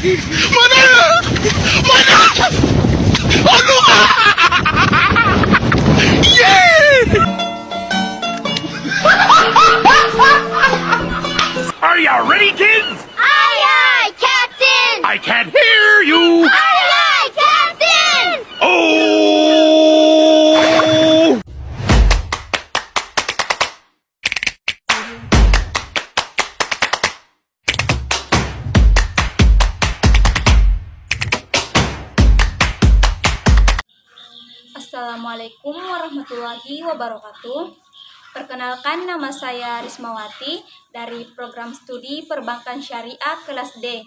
Mana? Mana? Aduh! Yeah! Are you ready, kids? Aye, aye, Captain! I can't hear you. Aye, aye, Captain! Oh! Assalamualaikum warahmatullahi wabarakatuh. Perkenalkan, nama saya Rismawati dari program studi Perbankan Syariah kelas D.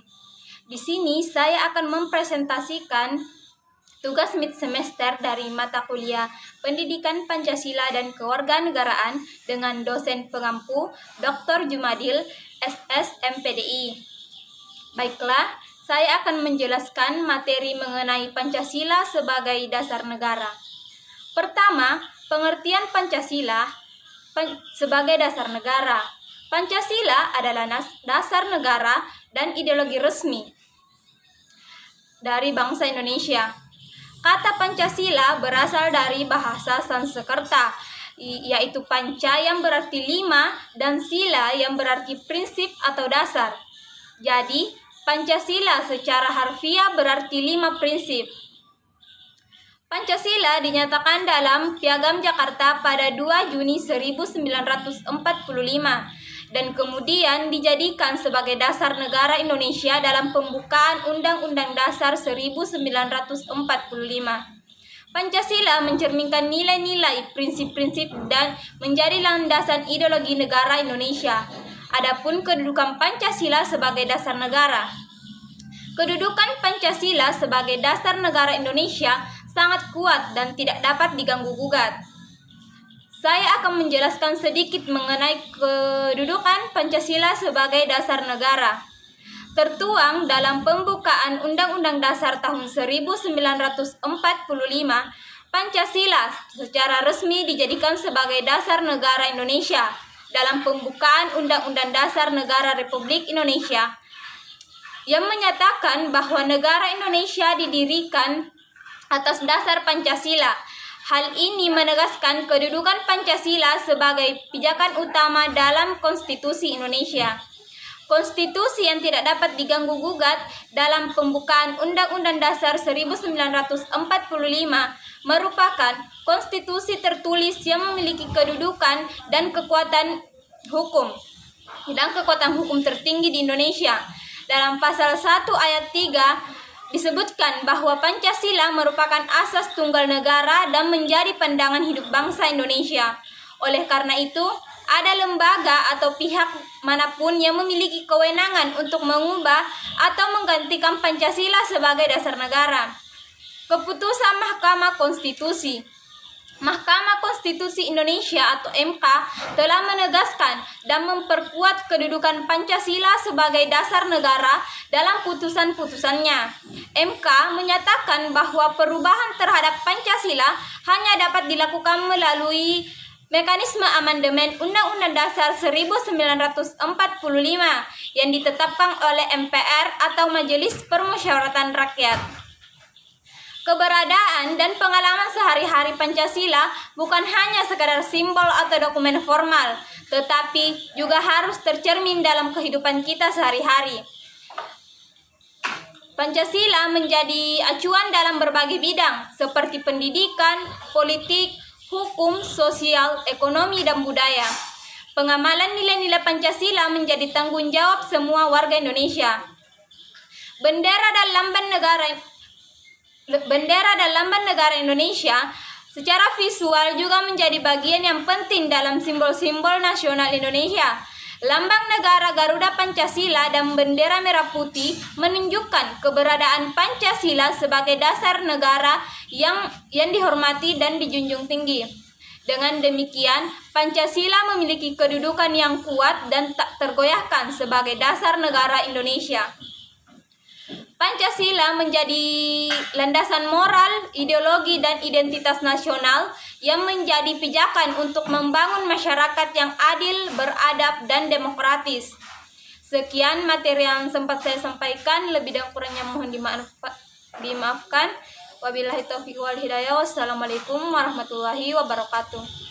Di sini saya akan mempresentasikan tugas mid semester dari mata kuliah Pendidikan Pancasila dan Kewarganegaraan dengan dosen pengampu Dr. Jumadil SS MPDI. Baiklah, saya akan menjelaskan materi mengenai Pancasila sebagai dasar negara. Pertama, pengertian Pancasila sebagai dasar negara. Pancasila adalah dasar negara dan ideologi resmi dari bangsa Indonesia. Kata Pancasila berasal dari bahasa Sanskerta, yaitu panca yang berarti lima dan sila yang berarti prinsip atau dasar. Jadi, Pancasila secara harfiah berarti 5 prinsip. Pancasila dinyatakan dalam Piagam Jakarta pada 2 Juni 1945 dan kemudian dijadikan sebagai dasar negara Indonesia dalam pembukaan Undang-Undang Dasar 1945. Pancasila mencerminkan nilai-nilai, prinsip-prinsip dan menjadi landasan ideologi negara Indonesia. Adapun kedudukan Pancasila sebagai dasar negara. Kedudukan Pancasila sebagai dasar negara Indonesia sangat kuat dan tidak dapat diganggu-gugat. Saya akan menjelaskan sedikit mengenai kedudukan Pancasila sebagai dasar negara. Tertuang dalam pembukaan Undang-Undang Dasar tahun 1945, Pancasila secara resmi dijadikan sebagai dasar negara Indonesia dalam pembukaan Undang-Undang Dasar Negara Republik Indonesia yang menyatakan bahwa negara Indonesia didirikan atas dasar Pancasila. Hal ini menegaskan kedudukan Pancasila sebagai pijakan utama dalam Konstitusi Indonesia. Konstitusi yang tidak dapat diganggu-gugat dalam pembukaan Undang-Undang Dasar 1945 merupakan konstitusi tertulis yang memiliki kedudukan dan kekuatan hukum tertinggi di Indonesia. Dalam pasal 1 ayat 3 disebutkan bahwa Pancasila merupakan asas tunggal negara dan menjadi pandangan hidup bangsa Indonesia. Oleh karena itu, ada lembaga atau pihak manapun yang memiliki kewenangan untuk mengubah atau menggantikan Pancasila sebagai dasar negara. Keputusan Mahkamah Konstitusi Indonesia atau MK telah menegaskan dan memperkuat kedudukan Pancasila sebagai dasar negara dalam putusan-putusannya. MK menyatakan bahwa perubahan terhadap Pancasila hanya dapat dilakukan melalui mekanisme amandemen Undang-Undang Dasar 1945 yang ditetapkan oleh MPR atau Majelis Permusyawaratan Rakyat. Keberadaan dan pengalaman sehari-hari Pancasila bukan hanya sekadar simbol atau dokumen formal, tetapi juga harus tercermin dalam kehidupan kita sehari-hari. Pancasila menjadi acuan dalam berbagai bidang, seperti pendidikan, politik, hukum, sosial, ekonomi, dan budaya. Pengamalan nilai-nilai Pancasila menjadi tanggung jawab semua warga Indonesia. Bendera dan lambang negara Indonesia secara visual juga menjadi bagian yang penting dalam simbol-simbol nasional Indonesia. Lambang negara Garuda Pancasila dan bendera merah putih menunjukkan keberadaan Pancasila sebagai dasar negara yang dihormati dan dijunjung tinggi. Dengan demikian, Pancasila memiliki kedudukan yang kuat dan tak tergoyahkan sebagai dasar negara Indonesia. Pancasila menjadi landasan moral, ideologi, dan identitas nasional yang menjadi pijakan untuk membangun masyarakat yang adil, beradab, dan demokratis. Sekian materi yang sempat saya sampaikan, lebih dan kurangnya mohon dimaafkan. Wabillahi taufiq wal hidayah. Wassalamualaikum warahmatullahi wabarakatuh.